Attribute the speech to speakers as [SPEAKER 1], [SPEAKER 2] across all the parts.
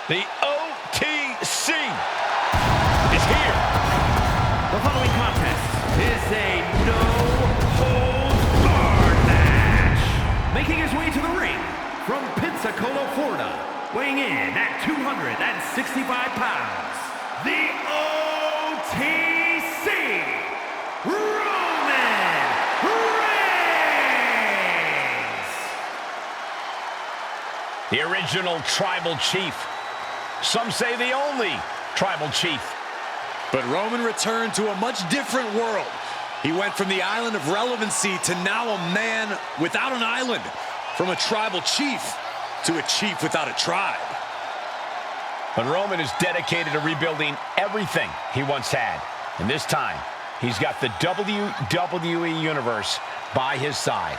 [SPEAKER 1] The OTC is here.
[SPEAKER 2] The following contest is a no-holds-barred match. Making his way to the ring from Pensacola, Florida, weighing in at 265 pounds, the OTC, Roman Reigns!
[SPEAKER 1] The original tribal chief. Some say the only tribal chief.
[SPEAKER 3] But Roman returned to a much different world. He went from the island of relevancy to now a man without an island. From a tribal chief to a chief without a tribe.
[SPEAKER 1] But Roman is dedicated to rebuilding everything he once had. And this time, he's got the WWE Universe by his side.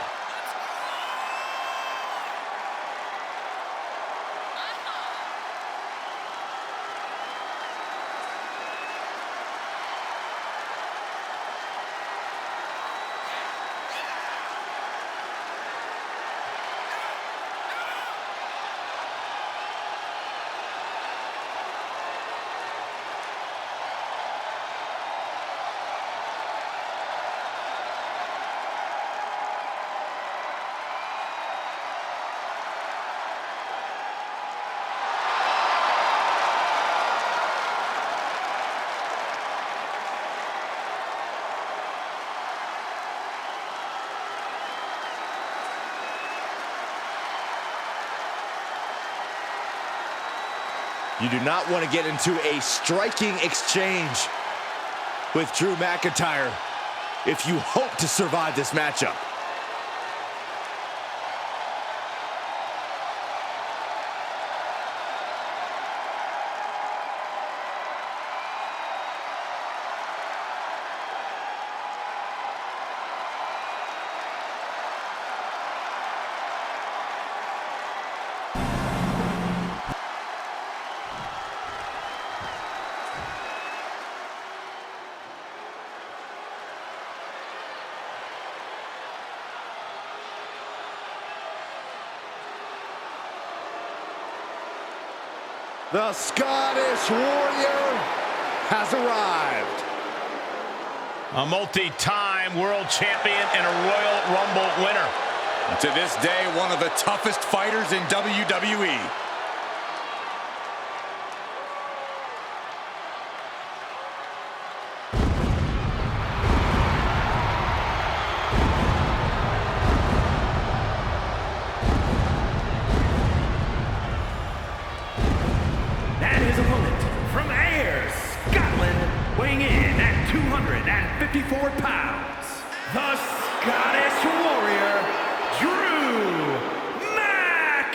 [SPEAKER 4] You do not want to get into a striking exchange with Drew McIntyre if you hope to survive this matchup. The Scottish Warrior has arrived.
[SPEAKER 1] A multi-time world champion and a Royal Rumble winner.
[SPEAKER 3] To this day, one of the toughest fighters in WWE.
[SPEAKER 2] His opponent from Ayr, Scotland, weighing in at 254 pounds, the Scottish Warrior, Drew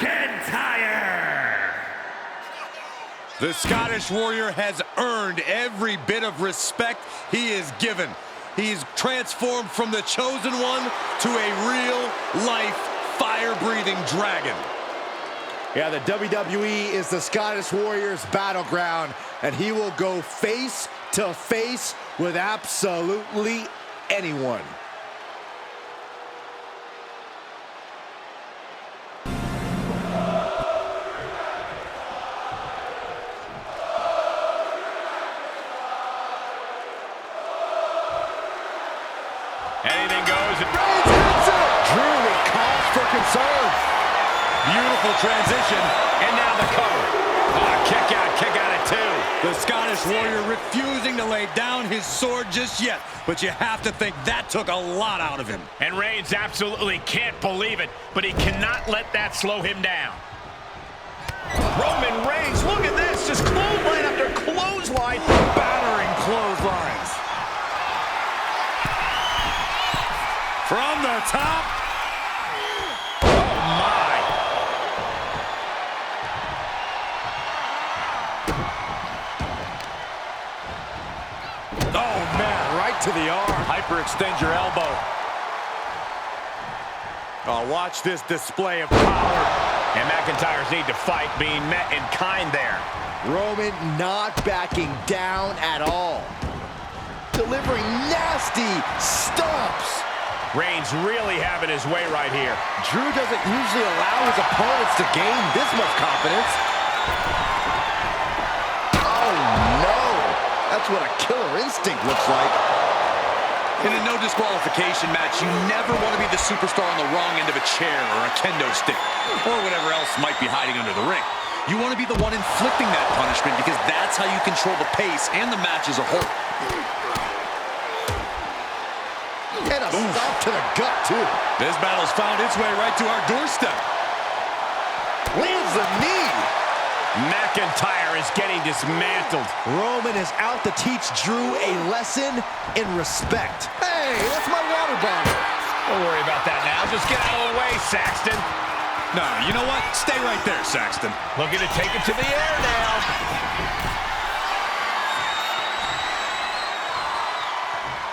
[SPEAKER 2] McIntyre.
[SPEAKER 3] The Scottish Warrior has earned every bit of respect he is given. He's transformed from the chosen one to a real-life, fire-breathing dragon.
[SPEAKER 4] Yeah, the WWE is the Scottish Warrior's battleground, and he will go face to face with absolutely anyone.
[SPEAKER 1] Anything goes.
[SPEAKER 4] Drew with cause for concern.
[SPEAKER 3] Beautiful transition.
[SPEAKER 1] And now the cover. Kick out at two.
[SPEAKER 3] The Scottish Warrior refusing to lay down his sword just yet. But you have to think that took a lot out of him.
[SPEAKER 1] And Reigns absolutely can't believe it, but he cannot let that slow him down. Roman Reigns, look at this, just clothesline after clothesline.
[SPEAKER 3] Battering clotheslines. From the top.
[SPEAKER 4] To the arm.
[SPEAKER 3] Hyperextend your elbow. Oh, watch this display of power.
[SPEAKER 1] And McIntyre's need to fight being met in kind there.
[SPEAKER 4] Roman not backing down at all. Delivering nasty stomps.
[SPEAKER 1] Reigns really having his way right here.
[SPEAKER 4] Drew doesn't usually allow his opponents to gain this much confidence. no. That's what a killer instinct looks like.
[SPEAKER 3] In a no disqualification match, you never want to be the superstar on the wrong end of a chair or a kendo stick or whatever else might be hiding under the ring. You want to be the one inflicting that punishment because that's how you control the pace and the match as a whole.
[SPEAKER 4] And a stop to the gut, too.
[SPEAKER 3] This battle's found its way right to our doorstep.
[SPEAKER 4] Lands the knee.
[SPEAKER 1] McIntyre is getting dismantled.
[SPEAKER 4] Roman is out to teach Drew a lesson in respect. Hey, that's my water bottle.
[SPEAKER 1] Don't worry about that now. Just get out of the way, Saxton.
[SPEAKER 3] No, you know what? Stay right there, Saxton.
[SPEAKER 1] Looking to take it to the air now.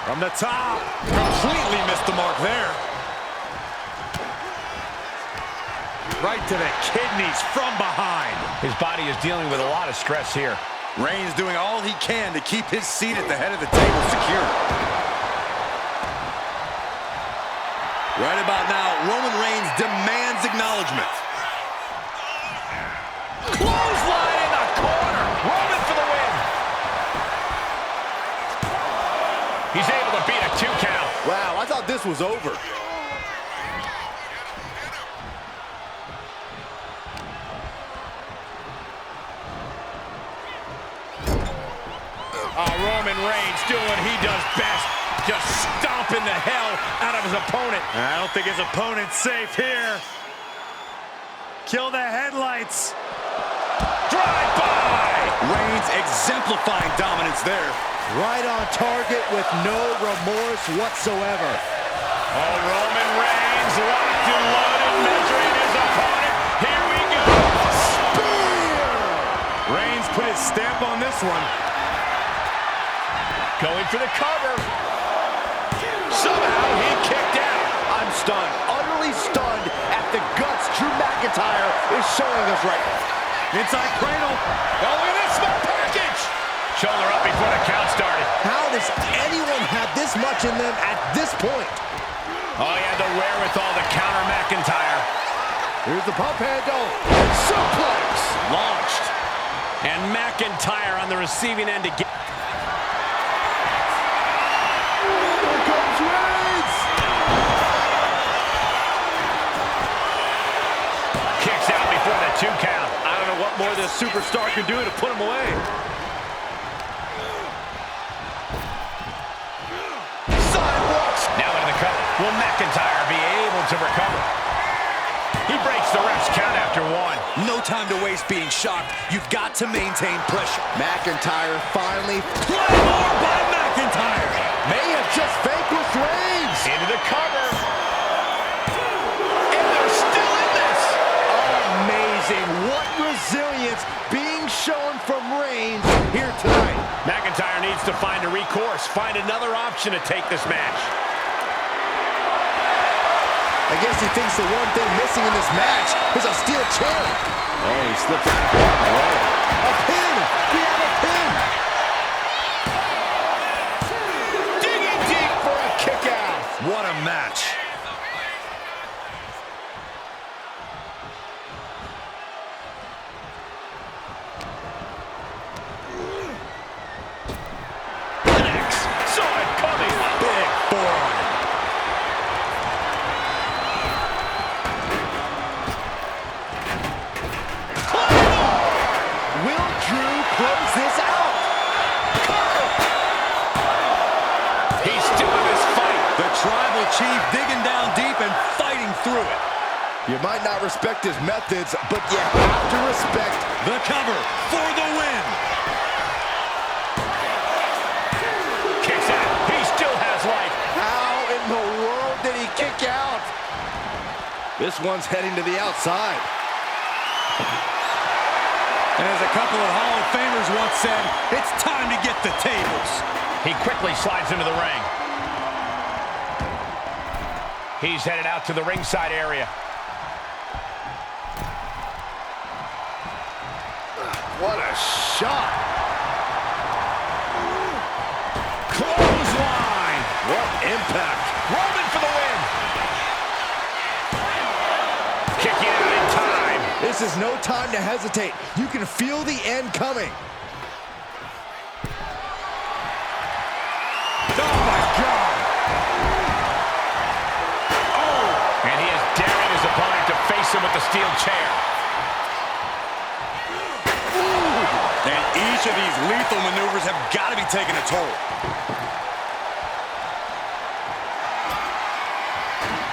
[SPEAKER 3] From the top. Completely missed the mark there. Right to the kidneys from behind.
[SPEAKER 1] His body is dealing with a lot of stress here.
[SPEAKER 3] Reigns doing all he can to keep his seat at the head of the table secure. Right about now, Roman Reigns demands acknowledgement.
[SPEAKER 1] Clothesline in the corner. Roman for the win. He's able to beat a 2 count.
[SPEAKER 4] Wow, I thought this was over.
[SPEAKER 1] Roman Reigns doing what he does best. Just stomping the hell out of his opponent.
[SPEAKER 3] I don't think his opponent's safe here. Kill the headlights.
[SPEAKER 1] Drive by.
[SPEAKER 3] Reigns exemplifying dominance there.
[SPEAKER 4] Right on target with no remorse whatsoever.
[SPEAKER 1] Oh, Roman Reigns locked and loaded, measuring his opponent. Here we go.
[SPEAKER 4] Spear!
[SPEAKER 3] Reigns put his stamp on this one.
[SPEAKER 1] Going for the cover. Somehow he kicked out.
[SPEAKER 4] I'm stunned, utterly stunned at the guts Drew McIntyre is showing us right now.
[SPEAKER 3] Inside cradle.
[SPEAKER 1] Oh, look at this small package. Shoulder up before the count started.
[SPEAKER 4] How does anyone have this much in them at this point?
[SPEAKER 1] Oh, he had the wherewithal to counter McIntyre.
[SPEAKER 4] Here's the pump handle. Suplex.
[SPEAKER 1] Launched. And McIntyre on the receiving end again. Kicks out before the 2 count.
[SPEAKER 3] I don't know what more this superstar can do to put him away.
[SPEAKER 1] Sidewalks. Now into the cover. Will McIntyre be able to recover? He breaks the ref's count after 1.
[SPEAKER 3] No time to waste being shocked. You've got to maintain pressure.
[SPEAKER 4] McIntyre finally.
[SPEAKER 3] Claymore by McIntyre.
[SPEAKER 4] May have just vanquished Reigns.
[SPEAKER 1] Into the cover. And they're still in this.
[SPEAKER 4] Amazing. What resilience being shown from Reigns here tonight.
[SPEAKER 1] McIntyre needs to find a recourse, find another option to take this match.
[SPEAKER 4] I guess he thinks the one thing missing in this match is a steel chair. Oh, he slipped it. A pin. We have a pin.
[SPEAKER 1] Digging deep for a kick out.
[SPEAKER 3] What a match.
[SPEAKER 1] Saw it coming.
[SPEAKER 3] Big forearm.
[SPEAKER 4] Will Drew close this out?
[SPEAKER 1] He's still in this fight.
[SPEAKER 3] The tribal chief digging down deep and fighting through it.
[SPEAKER 4] You might not respect his methods, but you have to respect
[SPEAKER 3] The cover for the win.
[SPEAKER 1] Kicks out. He still has life.
[SPEAKER 4] how in the world did he kick out? This one's heading to the outside.
[SPEAKER 3] And as a couple of Hall of Famers once said, it's time to get the tables.
[SPEAKER 1] He quickly slides into the ring. He's headed out to the ringside area.
[SPEAKER 4] What a shot.
[SPEAKER 1] Clothesline.
[SPEAKER 4] What impact.
[SPEAKER 1] Roman for the win. Kicking out in time.
[SPEAKER 4] This is no time to hesitate. You can feel the end coming.
[SPEAKER 1] the steel chair.
[SPEAKER 3] And each of these lethal maneuvers have got to be taking a toll.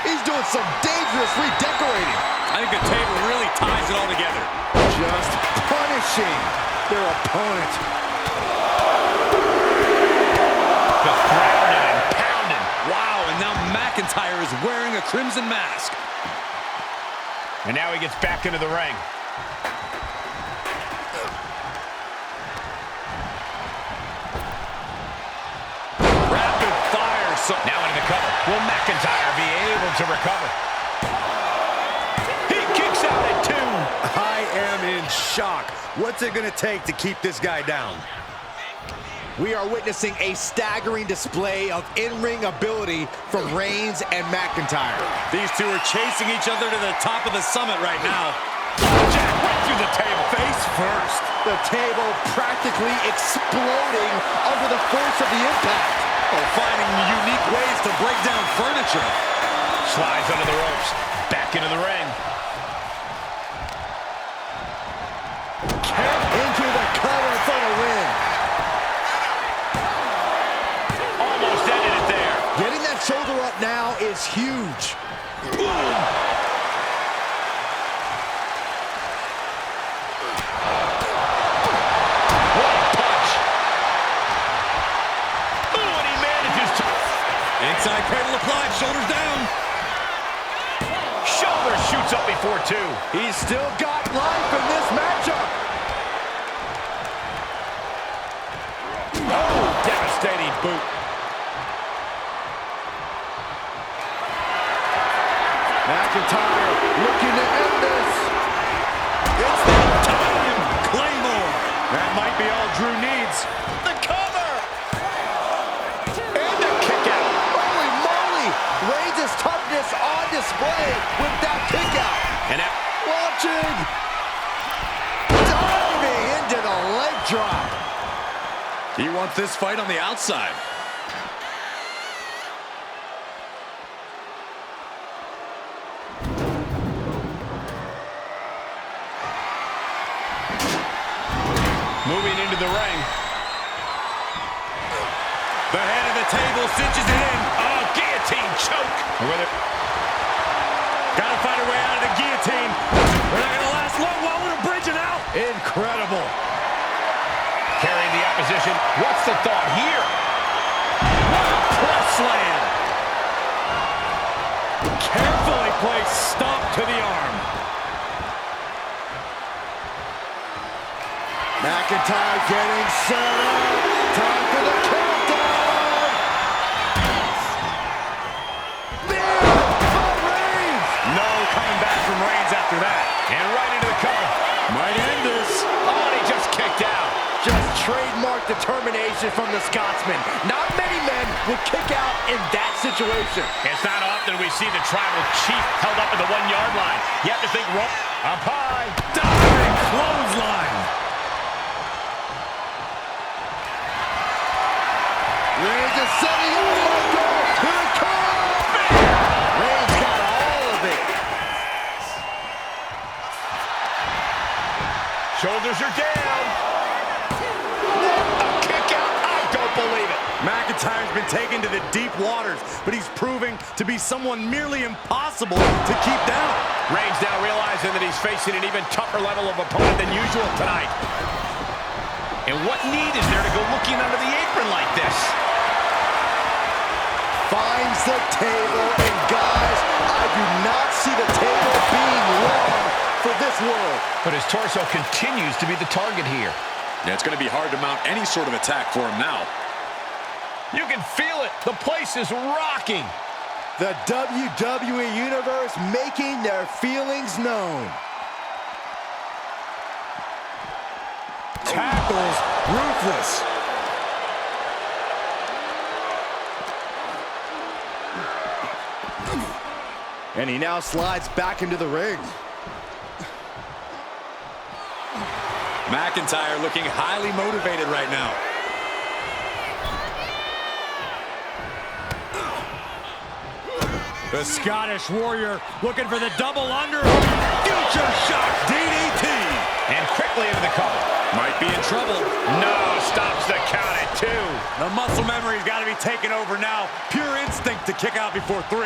[SPEAKER 4] He's doing some dangerous redecorating.
[SPEAKER 3] I think the table really ties it all together.
[SPEAKER 4] Just punishing their opponent.
[SPEAKER 1] Just grounding and pounding.
[SPEAKER 3] Wow, and now McIntyre is wearing a crimson mask.
[SPEAKER 1] And now he gets back into the ring.
[SPEAKER 3] Rapid fire. So
[SPEAKER 1] Now into the cover. Will McIntyre be able to recover? He kicks out at 2.
[SPEAKER 4] I am in shock. What's it going to take to keep this guy down? We are witnessing a staggering display of in-ring ability from Reigns and McIntyre.
[SPEAKER 3] these two are chasing each other to the top of the summit right now.
[SPEAKER 1] Jack right through the table.
[SPEAKER 3] Face first.
[SPEAKER 4] The table practically exploding under the force of the impact.
[SPEAKER 3] Oh, finding unique ways to break down furniture.
[SPEAKER 1] Slides under the ropes. Back into the ring.
[SPEAKER 4] Into the cover for the win.
[SPEAKER 1] Almost ended it there.
[SPEAKER 4] Getting that shoulder up now is huge.
[SPEAKER 1] Boom. What a punch. Ooh, and he manages to...
[SPEAKER 3] Inside cradle applied, shoulders down.
[SPEAKER 1] Shoulder shoots up before 2.
[SPEAKER 4] He's still got life in this matchup.
[SPEAKER 1] Oh, devastating boot.
[SPEAKER 4] McIntyre looking to end this.
[SPEAKER 3] It's that time. Claymore.
[SPEAKER 4] That might be all Drew needs.
[SPEAKER 1] The cover. And the kick out.
[SPEAKER 4] Holy moly! Reigns' toughness on display with that kick out.
[SPEAKER 1] And now...
[SPEAKER 4] Launching. Diving into the leg drop.
[SPEAKER 3] He wants this fight on the outside.
[SPEAKER 1] Moving into the ring.
[SPEAKER 3] The head of the table cinches it in.
[SPEAKER 1] Oh, guillotine choke.
[SPEAKER 3] Gotta find a way out of the guillotine. We're not gonna last long while we're bridging out.
[SPEAKER 4] Incredible.
[SPEAKER 1] Carrying the opposition. What's the thought here?
[SPEAKER 3] What a press slam. Carefully placed stomp to the arm.
[SPEAKER 4] McIntyre getting set up. Time for the countdown. There for Reigns.
[SPEAKER 3] No coming back from Reigns after that.
[SPEAKER 1] And right into the cover.
[SPEAKER 3] Might end this.
[SPEAKER 1] Oh, and he just kicked out.
[SPEAKER 4] Just trademark determination from the Scotsman. Not many men would kick out in that situation.
[SPEAKER 1] It's not often we see the tribal chief held up at the 1-yard line. You have to think rope up high.
[SPEAKER 3] Diving clothesline.
[SPEAKER 4] Reigns is setting up for a goal. Here it comes. Reigns got all of it.
[SPEAKER 1] Shoulders are down. A kick out. I don't believe it.
[SPEAKER 3] McIntyre's been taken to the deep waters, but he's proving to be someone merely impossible to keep down.
[SPEAKER 1] Reigns now realizing that he's facing an even tougher level of opponent than usual tonight. And what need is there to go looking under the apron like this?
[SPEAKER 4] Finds the table, and guys, I do not see the table being long for this world.
[SPEAKER 1] But his torso continues to be the target here.
[SPEAKER 3] Yeah, it's going to be hard to mount any sort of attack for him now.
[SPEAKER 1] You can feel it. The place is rocking.
[SPEAKER 4] The WWE Universe making their feelings known.
[SPEAKER 3] Tackles ruthless.
[SPEAKER 4] And he now slides back into the ring.
[SPEAKER 3] McIntyre looking highly motivated right now. The Scottish Warrior looking for the double under. Future shock DDT.
[SPEAKER 1] And quickly into the cover.
[SPEAKER 3] Might be in trouble.
[SPEAKER 1] No, stops the count at 2.
[SPEAKER 3] The muscle memory's got to be taken over now. Pure instinct to kick out before 3.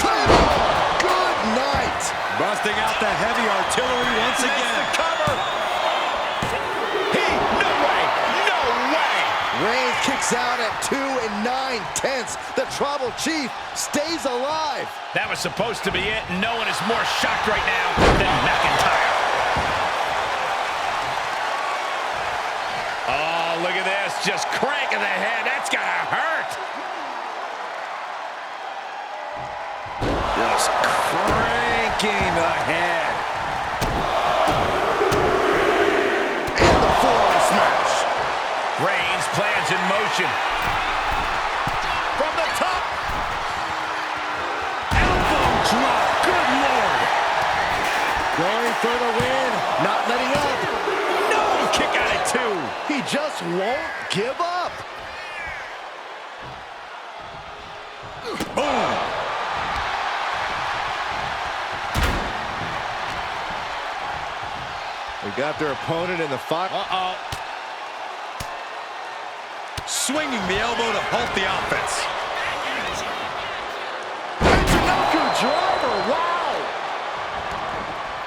[SPEAKER 4] Good night.
[SPEAKER 3] Busting out the heavy artillery once again.
[SPEAKER 1] The cover. No way. No way.
[SPEAKER 4] Reigns kicks out at 2 9/10. The Tribal Chief stays alive.
[SPEAKER 1] That was supposed to be it, and no one is more shocked right now than McIntyre. Oh, look at this. Just cranking the head. That's gotta hurt.
[SPEAKER 3] Just cranking the head.
[SPEAKER 4] And the forearm smash.
[SPEAKER 1] Reigns plans in motion. From the top.
[SPEAKER 3] Elbow drop. Good Lord.
[SPEAKER 4] Going for the win. Not letting up.
[SPEAKER 1] No, kick out at 2.
[SPEAKER 4] He just won't give up.
[SPEAKER 3] Boom.
[SPEAKER 4] We got their opponent in the fight.
[SPEAKER 1] Uh-oh.
[SPEAKER 3] Swinging the elbow to halt the offense.
[SPEAKER 4] Driver, wow!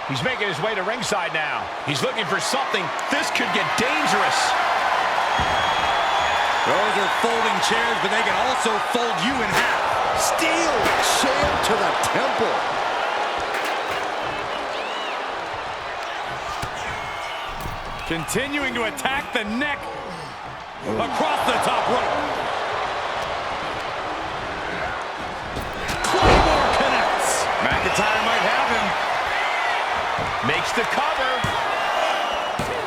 [SPEAKER 1] He's making his way to ringside now. He's looking for something. This could get dangerous.
[SPEAKER 3] Those are folding chairs, but they can also fold you in half.
[SPEAKER 4] Steel chair to the temple.
[SPEAKER 3] Continuing to attack the neck across the top rope. Claymore connects. McIntyre might have him.
[SPEAKER 1] Makes the cover.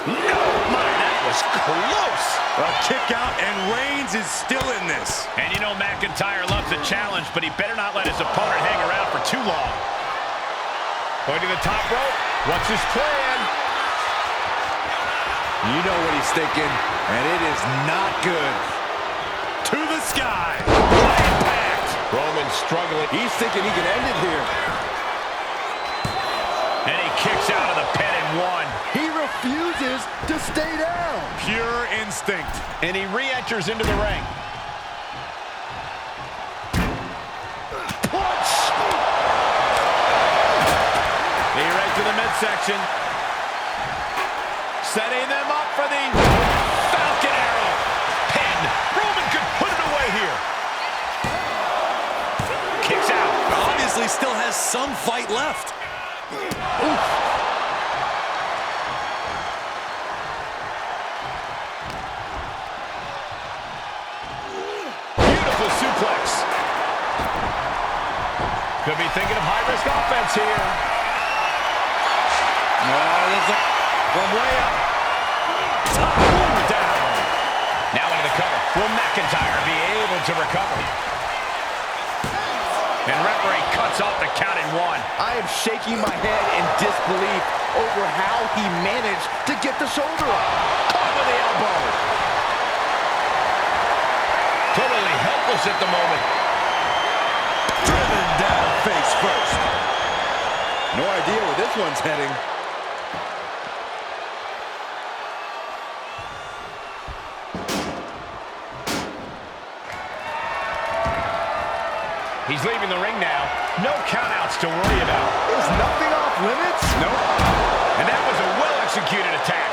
[SPEAKER 1] No, that was close.
[SPEAKER 3] A kick out, and Reigns is still in this.
[SPEAKER 1] And you know McIntyre loves a challenge, but he better not let his opponent hang around for too long. Going to the top rope. What's his plan?
[SPEAKER 4] You know what he's thinking, and it is not good.
[SPEAKER 3] To the sky.
[SPEAKER 1] Impact. Roman struggling.
[SPEAKER 4] He's thinking he can end it here.
[SPEAKER 1] And he kicks out of the pin and 1.
[SPEAKER 4] He refuses to stay down.
[SPEAKER 3] Pure instinct.
[SPEAKER 1] And he re-enters into the ring.
[SPEAKER 4] Punch!
[SPEAKER 1] Knee right to the midsection. Setting them up for the Falcon Arrow. Pin. Roman could put it away here. Kicks out.
[SPEAKER 3] Obviously still has some fight left.
[SPEAKER 4] Oof.
[SPEAKER 1] Beautiful suplex. Could be thinking of high-risk offense here.
[SPEAKER 3] From way up.
[SPEAKER 1] Top room down. Now into the cover. Will McIntyre be able to recover? And referee cuts off the count in 1.
[SPEAKER 4] I am shaking my head in disbelief over how he managed to get the shoulder up.
[SPEAKER 1] Caught with the elbow. Totally helpless at the moment.
[SPEAKER 4] Driven down face first. No idea where this one's heading.
[SPEAKER 1] He's leaving the ring now. No countouts to worry about.
[SPEAKER 4] Is nothing off limits?
[SPEAKER 1] Nope. And that was a well-executed attack.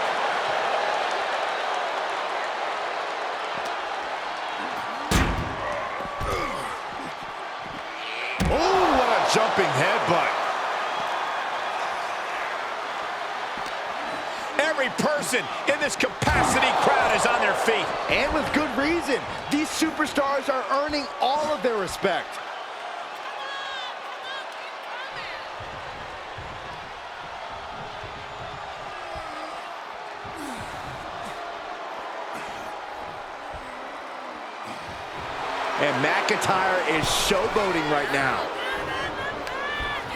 [SPEAKER 4] Oh, what a jumping headbutt.
[SPEAKER 1] Every person in this capacity crowd is on their feet.
[SPEAKER 4] And with good reason. These superstars are earning all of their respect. And McIntyre is showboating right now.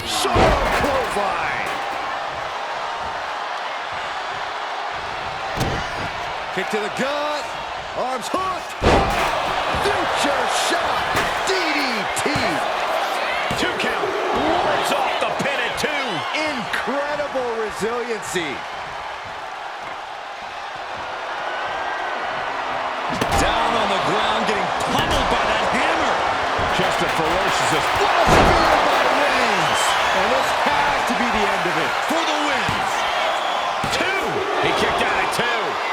[SPEAKER 4] Shoulder clothesline. Kick to the gut. Arms hooked. Future shot. DDT.
[SPEAKER 1] 2 count. Wards off the pin at 2.
[SPEAKER 4] Incredible resiliency.
[SPEAKER 3] Down on the ground, getting pummeled by that hammer.
[SPEAKER 1] Just a ferocious.
[SPEAKER 4] What a spear by Reigns. And this has to be the end of it.
[SPEAKER 3] For the wins.
[SPEAKER 1] 2. He kicked out at 2.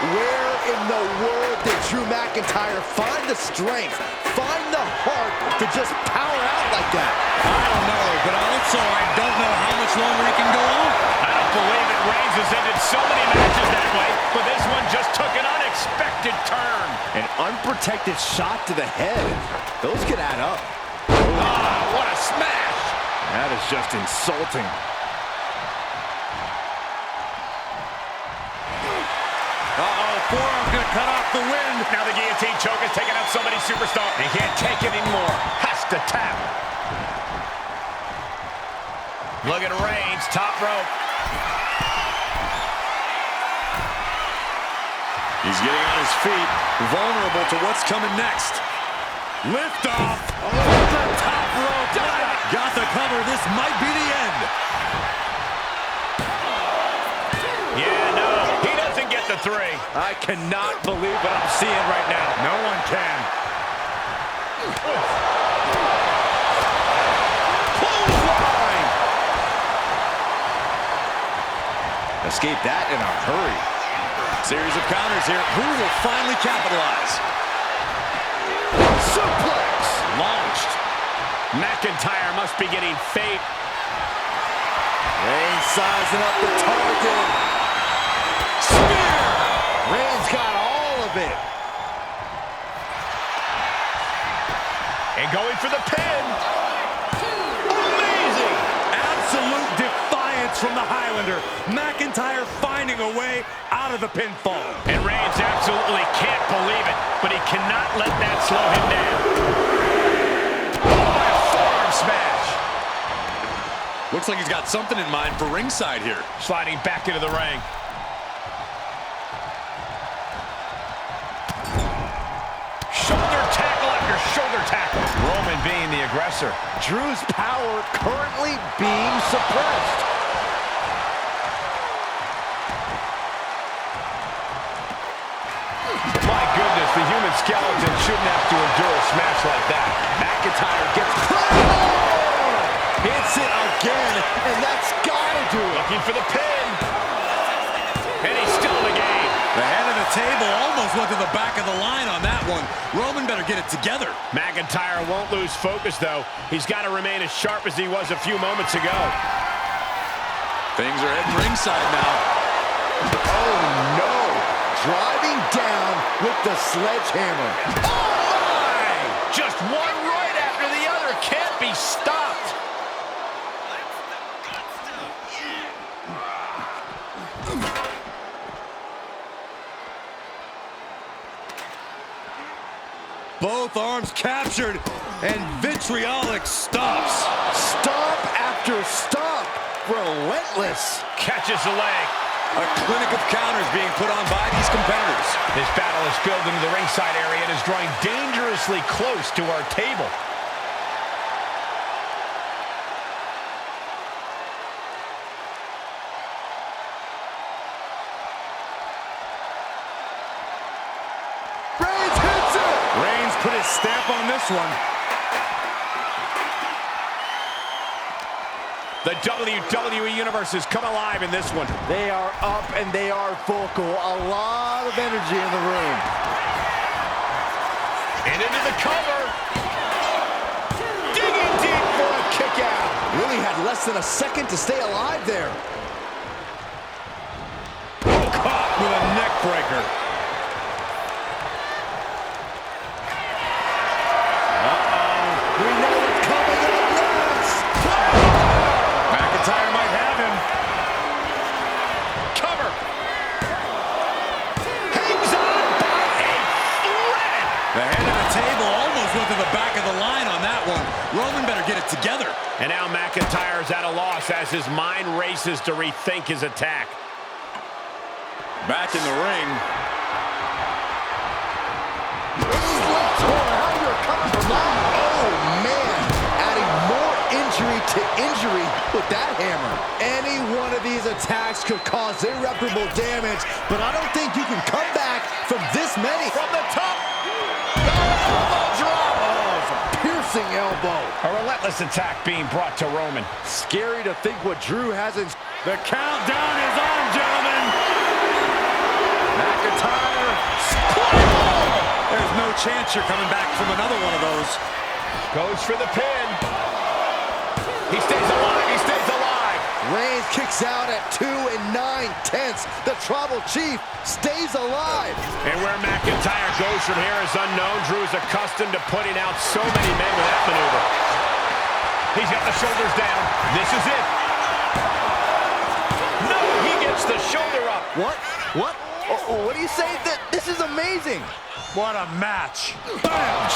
[SPEAKER 4] Where in the world did Drew McIntyre find the strength, find the heart to just power out like that?
[SPEAKER 3] I don't know, but also I don't know how much longer he can go on.
[SPEAKER 1] I don't believe it. Reigns has ended so many matches that way, but this one just took an unexpected turn.
[SPEAKER 4] An unprotected shot to the head. Those could add up.
[SPEAKER 1] Ah, what a smash.
[SPEAKER 4] That is just insulting.
[SPEAKER 3] Forearm's gonna cut off the wind.
[SPEAKER 1] Now the guillotine choke is taking out somebody's superstar. He can't take it anymore. Has to tap. Look at Reigns, top rope.
[SPEAKER 3] He's getting on his feet, vulnerable to what's coming next. Lift off. Oh, the top rope. Got the cover. This might be the end.
[SPEAKER 1] Yeah, no, he doesn't get the 3.
[SPEAKER 4] I cannot believe what I'm seeing right now.
[SPEAKER 3] No one can.
[SPEAKER 4] Clothesline. Escape that in a hurry.
[SPEAKER 3] Series of counters here. Who will finally capitalize?
[SPEAKER 4] Suplex.
[SPEAKER 1] Launched. McIntyre must be getting faint.
[SPEAKER 4] Reigns sizing up the target. Spear. Reigns got all of it.
[SPEAKER 1] And going for the pin. Amazing.
[SPEAKER 3] Absolute defiance from the Highlander. McIntyre finding a way out of the pinfall.
[SPEAKER 1] And Reigns absolutely can't believe it, but he cannot let that slow him down. Oh, by a forearm smash.
[SPEAKER 3] Looks like he's got something in mind for ringside here.
[SPEAKER 1] Sliding back into the ring. Shoulder tackle after shoulder tackle. Roman being the aggressor.
[SPEAKER 4] Drew's power currently being suppressed.
[SPEAKER 1] My goodness, the human skeleton shouldn't have to endure a smash like that.
[SPEAKER 4] McIntyre gets hits it again, and that's gotta do it.
[SPEAKER 1] Looking for the pin. And he's still in the game.
[SPEAKER 3] The head of the table almost went to the back of the line on that one. Roman better get it together.
[SPEAKER 1] McIntyre won't lose focus, though. He's got to remain as sharp as he was a few moments ago.
[SPEAKER 3] Things are heading ringside now.
[SPEAKER 4] Oh, no. Driving down with the sledgehammer.
[SPEAKER 1] Oh, my! Just one right after the other. Can't be stopped.
[SPEAKER 3] Both arms captured, and vitriolic stops.
[SPEAKER 4] Stop after stop. Relentless.
[SPEAKER 1] Catches the leg.
[SPEAKER 3] A clinic of counters being put on by these competitors.
[SPEAKER 1] This battle is spilled into the ringside area and is drawing dangerously close to our table.
[SPEAKER 4] Reigns hits it.
[SPEAKER 3] Reigns put his stamp on this one.
[SPEAKER 1] The WWE Universe has come alive in this one.
[SPEAKER 4] They are up and they are vocal. A lot of energy in the room.
[SPEAKER 1] And into the cover. Digging deep for a kick out.
[SPEAKER 4] Really had less than a second to stay alive there.
[SPEAKER 3] Caught with a neck breaker.
[SPEAKER 4] We know what's coming up next.
[SPEAKER 3] McIntyre might have him.
[SPEAKER 1] Cover. Hangs on by a thread.
[SPEAKER 3] The head of the table almost went to the back of the line on that one. Roman better get it together.
[SPEAKER 1] And now McIntyre's at a loss as his mind races to rethink his attack.
[SPEAKER 3] Back in the ring.
[SPEAKER 4] corner. How you're coming from that? Oh, man. Adding more injury to injury with that hammer. Any one of these attacks could cause irreparable damage, but I don't think you can come back from this many. From the top. Elbow drop. Oh, it's a piercing elbow.
[SPEAKER 1] A relentless attack being brought to Roman.
[SPEAKER 4] Scary to think what Drew hasn't.
[SPEAKER 3] The countdown is on, gentlemen.
[SPEAKER 4] McIntyre.
[SPEAKER 3] There's no chance you're coming back from another one of those.
[SPEAKER 1] Goes for the pin. He stays alive. He stays alive.
[SPEAKER 4] Reigns kicks out at 2 9/10. The Tribal Chief stays alive.
[SPEAKER 1] And where McIntyre goes from here is unknown. Drew is accustomed to putting out so many men with that maneuver. He's got the shoulders down. This is it. No, he gets the shoulder up.
[SPEAKER 4] What? What? What do you say? This is amazing.
[SPEAKER 3] What a match.
[SPEAKER 4] Bam!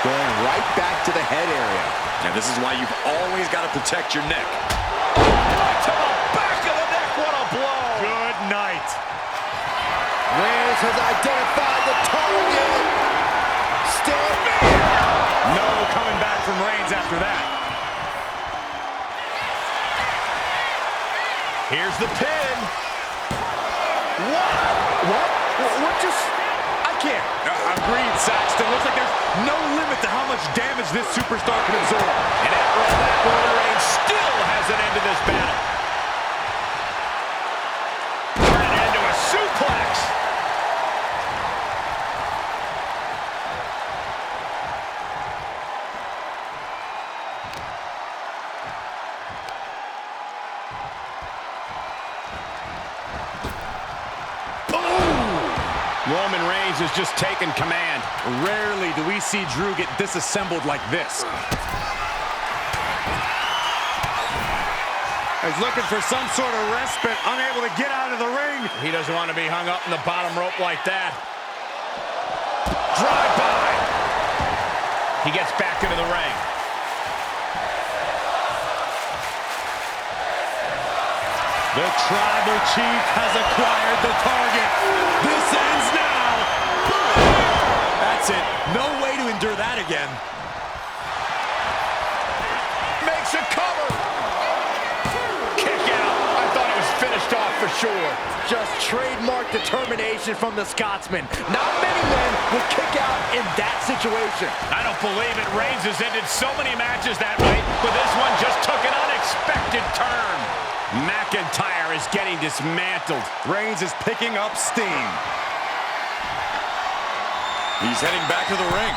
[SPEAKER 4] Going right back to the head area.
[SPEAKER 3] Now this is why you've always got to protect your neck.
[SPEAKER 1] Right to the back of the neck. What a blow.
[SPEAKER 3] Good night.
[SPEAKER 4] Reigns has identified the target.
[SPEAKER 3] No coming back from Reigns after that.
[SPEAKER 1] Here's the pin.
[SPEAKER 4] What just... I can't.
[SPEAKER 3] Agreed, Saxton. Looks like there's no limit to how much damage this superstar can absorb.
[SPEAKER 1] And after all that, Roman Reigns still has an end to this battle. Turn it into a suplex. Roman Reigns has just taken command.
[SPEAKER 3] Rarely do we see Drew get disassembled like this. He's looking for some sort of respite, unable to get out of the ring.
[SPEAKER 1] He doesn't want to be hung up in the bottom rope like that. Drive by. He gets back into the ring.
[SPEAKER 3] The Tribal Chief has acquired the target. This ends now. That's it. No way to endure that again.
[SPEAKER 1] Makes a cover. Kick out. I thought it was finished off for sure.
[SPEAKER 4] Just trademark determination from the Scotsman. Not many men would kick out in that situation.
[SPEAKER 1] I don't believe it. Reigns has ended so many matches that way, but this one just took an unexpected turn. McIntyre is getting dismantled.
[SPEAKER 3] Reigns is picking up steam. He's heading back to the ring.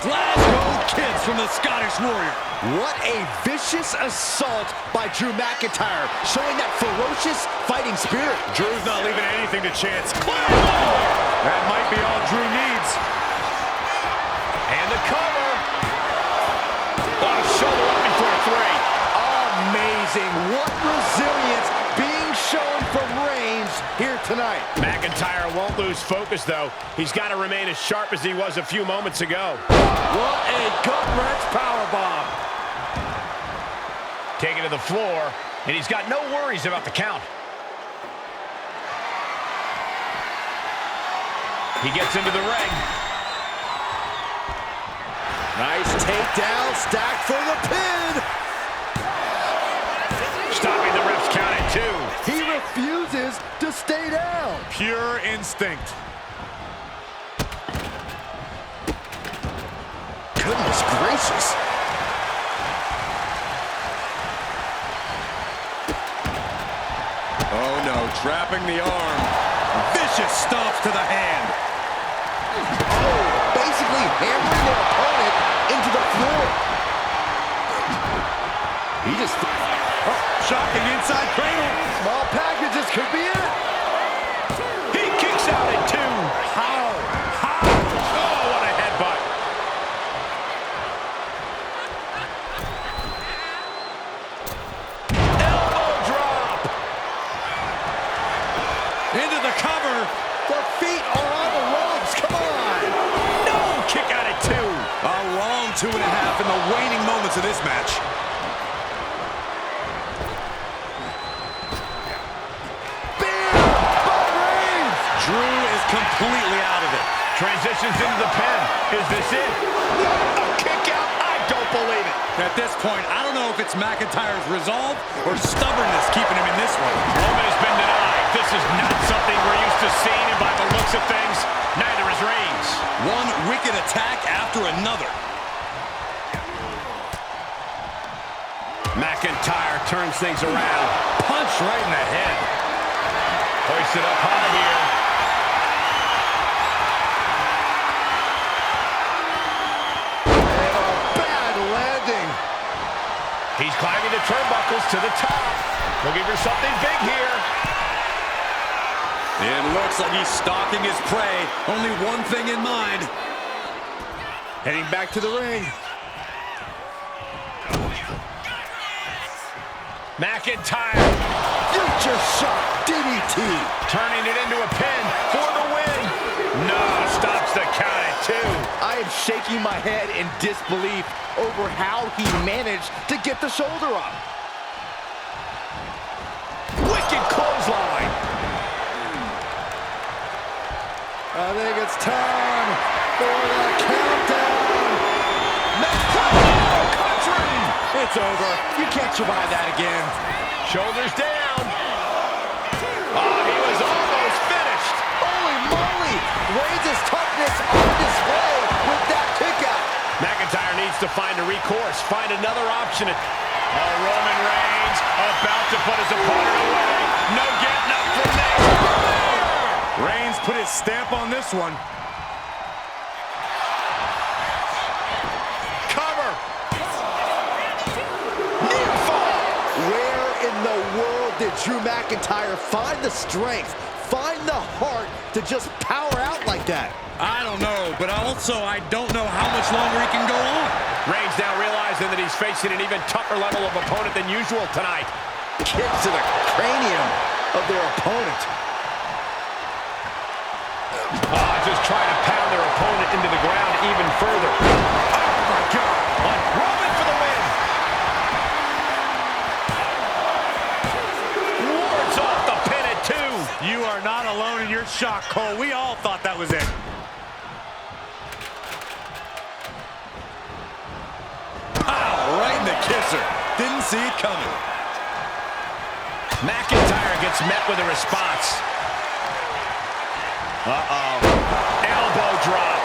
[SPEAKER 3] Glasgow kicks from the Scottish Warrior.
[SPEAKER 4] What a vicious assault by Drew McIntyre, showing that ferocious fighting spirit.
[SPEAKER 3] Drew's not leaving anything to chance. That might be all Drew needs.
[SPEAKER 1] And the cover. On a shoulder up before three.
[SPEAKER 4] Amazing. What resilience being shown from Reigns here tonight.
[SPEAKER 1] McIntyre won't lose focus, though. He's got to remain as sharp as he was a few moments ago.
[SPEAKER 4] What a gut-wrench powerbomb.
[SPEAKER 1] Taken to the floor, and he's got no worries about the count. He gets into the ring.
[SPEAKER 4] Nice takedown, stacked for the pin.
[SPEAKER 1] Stopping the ref's count at 2.
[SPEAKER 4] He refuses to stay down.
[SPEAKER 3] Pure instinct.
[SPEAKER 4] Goodness gracious.
[SPEAKER 3] Oh no, trapping the arm. Vicious stomps to the hand.
[SPEAKER 4] Basically hammering their opponent into the floor. He just...
[SPEAKER 3] Shocking inside cradle.
[SPEAKER 4] Small packages could be it.
[SPEAKER 1] He kicks out at 2.
[SPEAKER 3] How?
[SPEAKER 1] Oh, what a headbutt. Elbow drop.
[SPEAKER 3] Into the cover.
[SPEAKER 4] The feet are on the ropes. Come on.
[SPEAKER 1] No, kick out at 2.
[SPEAKER 3] A long 2.5 in the waning moments of this match. completely out of it.
[SPEAKER 1] Transitions into the pin. Is this it? A kick out? I don't believe it.
[SPEAKER 3] At this point, I don't know if it's McIntyre's resolve or stubbornness keeping him in this one.
[SPEAKER 1] Roman has been denied. This is not something we're used to seeing, and by the looks of things, neither is Reigns.
[SPEAKER 3] One wicked attack after another.
[SPEAKER 1] McIntyre turns things around.
[SPEAKER 3] Punch right in the head.
[SPEAKER 1] Hoisted up high here. He's climbing the turnbuckles to the top. Looking for something big here.
[SPEAKER 3] It looks like he's stalking his prey. Only one thing in mind.
[SPEAKER 4] Heading back to the ring.
[SPEAKER 1] McIntyre.
[SPEAKER 4] Future shot. DDT.
[SPEAKER 1] Turning it into a pin for the win. No, stops the count at 2.
[SPEAKER 4] I am shaking my head in disbelief over how he managed to get the shoulder up.
[SPEAKER 1] Wicked clothesline.
[SPEAKER 4] I think it's time for the countdown. Country! It's over. You can't survive that again.
[SPEAKER 1] Shoulders down. Oh, he was almost finished.
[SPEAKER 4] Holy moly! Reigns' toughness on display with that kick out.
[SPEAKER 1] McIntyre needs to find a recourse, find another option. Roman Reigns about to put his opponent away. No getting up from this.
[SPEAKER 3] Reigns put his stamp on this one.
[SPEAKER 1] Cover.
[SPEAKER 4] Near fall. Where in the world did Drew McIntyre find the strength, find the heart to just power out like that?
[SPEAKER 3] I don't know, but also I don't know how much longer he can go on.
[SPEAKER 1] Reigns now realizing that he's facing an even tougher level of opponent than usual tonight.
[SPEAKER 4] Kicks to the cranium of their opponent.
[SPEAKER 1] Just trying to pound their opponent into the ground even further. Oh my God! On Roman for the win. Wards off the pin at 2.
[SPEAKER 3] You are not alone in your shock, Cole. We all thought that was it. Right in the kisser. Didn't see it coming.
[SPEAKER 1] McIntyre gets met with a response. Elbow drop.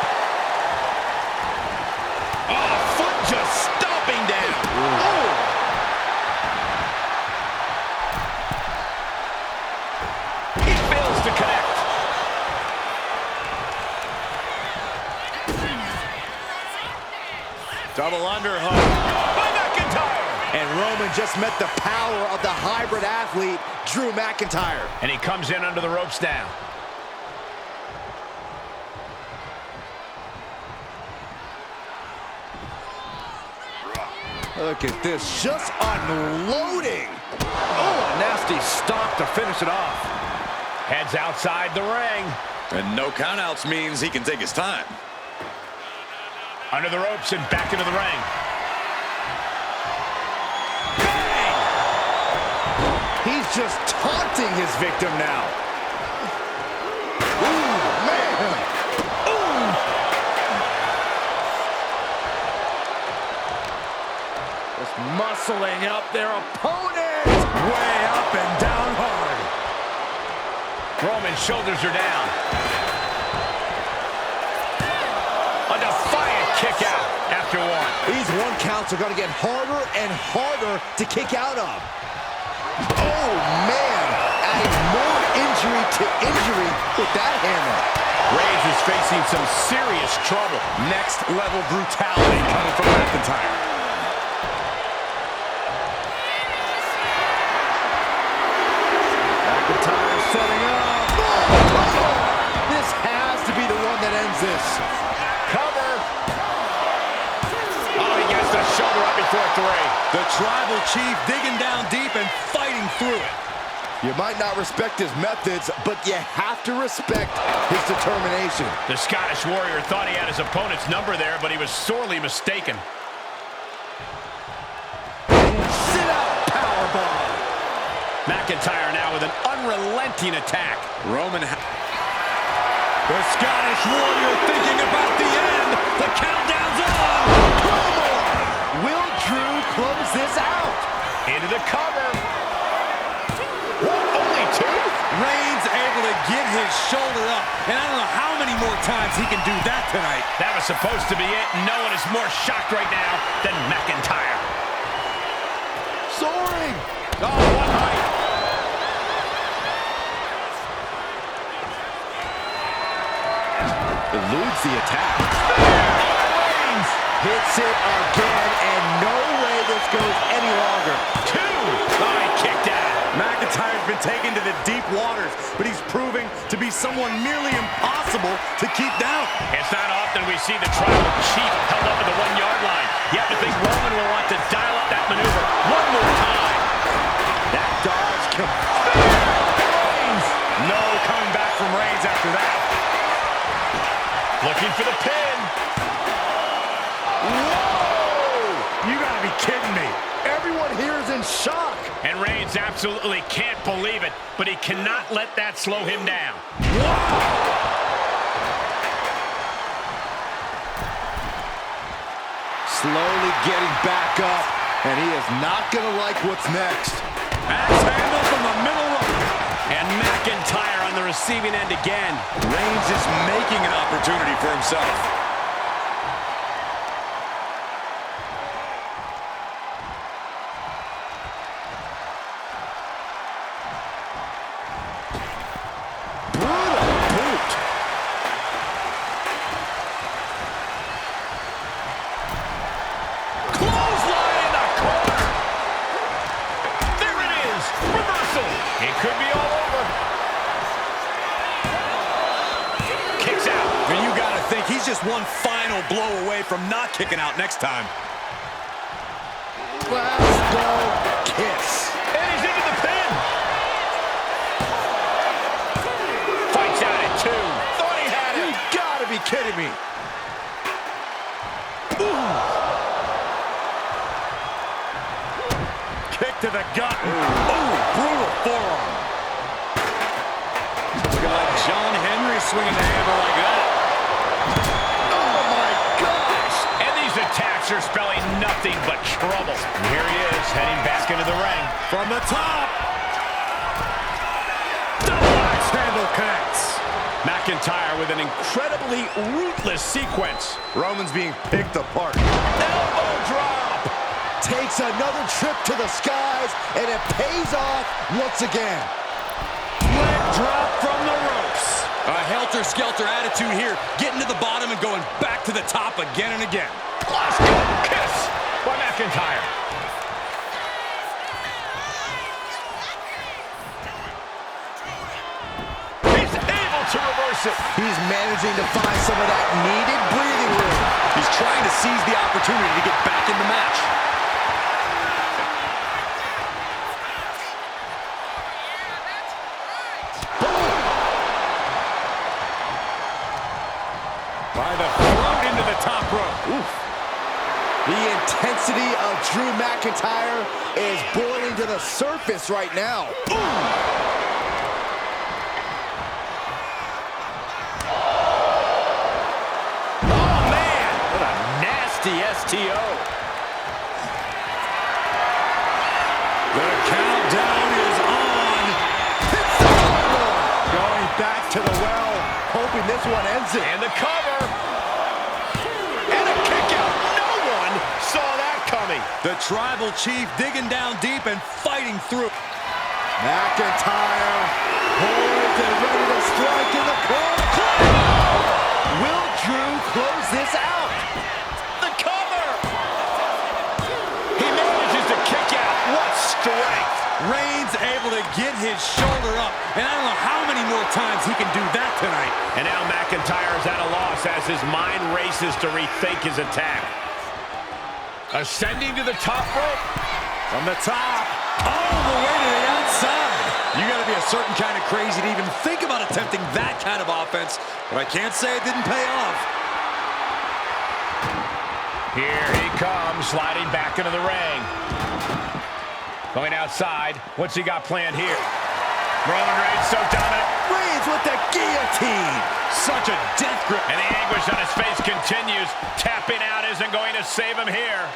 [SPEAKER 1] Oh, foot just stomping down. Oh. He fails to connect.
[SPEAKER 3] Double underhook.
[SPEAKER 1] By McIntyre.
[SPEAKER 4] And Roman just met the power of the hybrid athlete, Drew McIntyre.
[SPEAKER 1] And he comes in under the ropes now.
[SPEAKER 4] Look at this, just unloading. Oh, a nasty stop to finish it off.
[SPEAKER 1] Heads outside the ring.
[SPEAKER 3] And no countouts means he can take his time.
[SPEAKER 1] Under the ropes and back into the ring.
[SPEAKER 4] He's just taunting his victim now. Ooh, man. Ooh. Just muscling up their opponent.
[SPEAKER 3] Way up and down hard.
[SPEAKER 1] Roman's shoulders are down. A defiant kick out after 1.
[SPEAKER 4] These 1 counts are going to get harder and harder to kick out of. Oh, man. Adding more injury to injury with that hammer.
[SPEAKER 1] Reigns is facing some serious trouble.
[SPEAKER 3] Next level brutality coming from McIntyre.
[SPEAKER 4] McIntyre setting up. This has to be the one that ends this.
[SPEAKER 1] Cover. Oh, he gets the shoulder up before 3.
[SPEAKER 3] The tribal chief digging down deep and fighting through it.
[SPEAKER 4] You might not respect his methods, but you have to respect his determination.
[SPEAKER 1] The Scottish Warrior thought he had his opponent's number there, but he was sorely mistaken.
[SPEAKER 4] Sit out powerbomb.
[SPEAKER 1] McIntyre now with an unrelenting attack.
[SPEAKER 3] Roman. The Scottish Warrior thinking about the end. The countdown's on.
[SPEAKER 4] Will Drew close this out?
[SPEAKER 1] Into the cover. What, only two?
[SPEAKER 3] Reigns able to get his shoulder up. And I don't know how many more times he can do that tonight.
[SPEAKER 1] That was supposed to be it. No one is more shocked right now than McIntyre.
[SPEAKER 4] Soaring.
[SPEAKER 1] Oh, what height.
[SPEAKER 4] Eludes the attack. Hits it again, and no way this goes any longer.
[SPEAKER 1] Two. Oh, he kicked out.
[SPEAKER 3] McIntyre's been taken to the deep waters, but he's proving to be someone merely impossible to keep down.
[SPEAKER 1] It's not often we see the tribal chief held up at the 1 yard line. You have to think Roman will want to dial up that maneuver one more time.
[SPEAKER 3] That dodge no coming back from Reigns after that.
[SPEAKER 1] Looking for the pin.
[SPEAKER 3] Whoa! You gotta be kidding me.
[SPEAKER 4] Everyone here is in shock.
[SPEAKER 1] And Reigns absolutely can't believe it, but he cannot let that slow him down.
[SPEAKER 4] Slowly getting back up, and he is not going to like what's next.
[SPEAKER 3] Axe handle from the middle rope.
[SPEAKER 1] And McIntyre on the receiving end again.
[SPEAKER 3] Reigns is making an opportunity for himself.
[SPEAKER 1] Could be all over. Kicks out.
[SPEAKER 3] And you gotta think he's just one final blow away from not kicking out next time.
[SPEAKER 4] Let's go kiss.
[SPEAKER 1] And he's into the pin. Fights out at 2. Thought he had it.
[SPEAKER 4] You gotta be kidding me.
[SPEAKER 3] Kick to the gut. Ooh, brutal forearm. Looking like John Henry swinging the hammer like that.
[SPEAKER 4] Oh my gosh.
[SPEAKER 1] And these attacks are spelling nothing but trouble. And here he is, heading back into the ring.
[SPEAKER 3] From the top. Double axe handle connects.
[SPEAKER 1] McIntyre with an incredibly ruthless sequence.
[SPEAKER 3] Roman's being picked apart.
[SPEAKER 1] Elbow drop.
[SPEAKER 4] Takes another trip to the skies, and it pays off once again.
[SPEAKER 3] Leg drop from the ropes. A helter-skelter attitude here, getting to the bottom and going back to the top again and again.
[SPEAKER 1] Let's go kiss by McIntyre. He's able to reverse it.
[SPEAKER 4] He's managing to find some of that needed breathing room.
[SPEAKER 3] He's trying to seize the opportunity to get back in the match. By the throat into the top rope.
[SPEAKER 4] Oof. The intensity of Drew McIntyre is boiling to the surface right now.
[SPEAKER 1] Oh, man. What a nasty STO.
[SPEAKER 3] The countdown is on.
[SPEAKER 4] Going back to the well, hoping this one ends it.
[SPEAKER 1] And the cover. And a kick out. No one saw that coming.
[SPEAKER 3] The tribal chief digging down deep and fighting through.
[SPEAKER 4] McIntyre poised and ready to strike in the corner. Will Drew close this out?
[SPEAKER 1] The cover. He manages to kick out. What strength.
[SPEAKER 3] Reigns able to get his shoulder up, and I don't know how many more times he can do that tonight.
[SPEAKER 1] And now McIntyre is at a loss as his mind races to rethink his attack. Ascending to the top rope.
[SPEAKER 3] From the top, all the way to the outside. You got to be a certain kind of crazy to even think about attempting that kind of offense, but I can't say it didn't pay off.
[SPEAKER 1] Here he comes, sliding back into the ring. Going outside. What's he got planned here? Roman Reigns so dominant.
[SPEAKER 4] Reigns with the guillotine.
[SPEAKER 3] Such a death grip.
[SPEAKER 1] And the anguish on his face continues. Tapping out isn't going to save him here.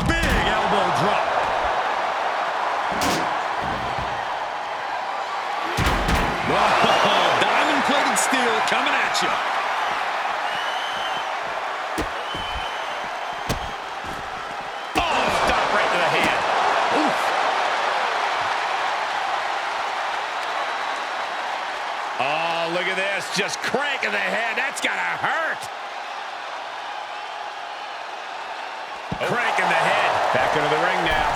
[SPEAKER 3] Big elbow drop. Oh, diamond-plated steel coming at you.
[SPEAKER 1] Oh, look at this. Just cranking the head. That's got to hurt. Cranking the head. Back into the ring now.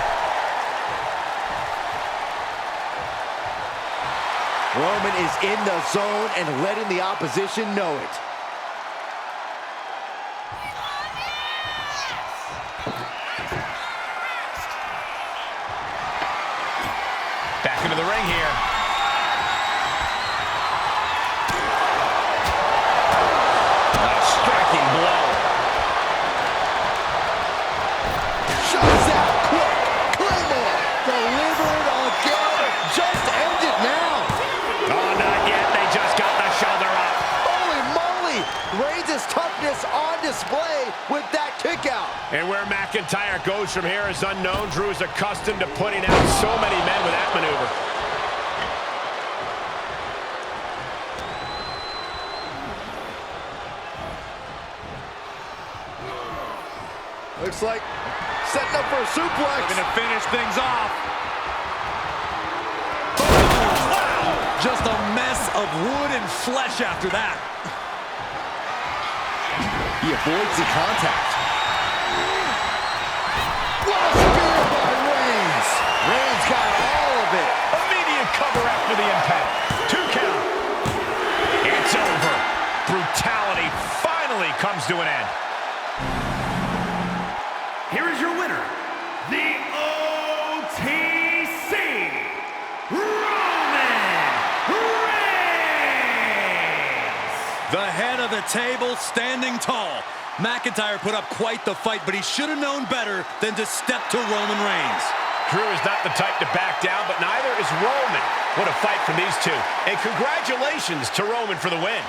[SPEAKER 4] Roman is in the zone and letting the opposition know it.
[SPEAKER 1] Back into the ring here.
[SPEAKER 4] On display with that kick out.
[SPEAKER 1] And where McIntyre goes from here is unknown. Drew is accustomed to putting out so many men with that maneuver.
[SPEAKER 4] Looks like setting up for a suplex.
[SPEAKER 3] Looking to finish things off.
[SPEAKER 4] Wow!
[SPEAKER 3] Just a mess of wood and flesh after that.
[SPEAKER 4] He avoids the contact. What a spear by Reigns! Reigns got all of it.
[SPEAKER 1] Immediate cover after the impact. 2 count. It's over. Brutality finally comes to an end.
[SPEAKER 2] Here is your winner, the OTC, Roman Reigns!
[SPEAKER 3] The head of the table standing tall. McIntyre put up quite the fight, but he should have known better than to step to Roman Reigns.
[SPEAKER 1] Drew is not the type to back down, but neither is Roman. What a fight from these two. And congratulations to Roman for the win.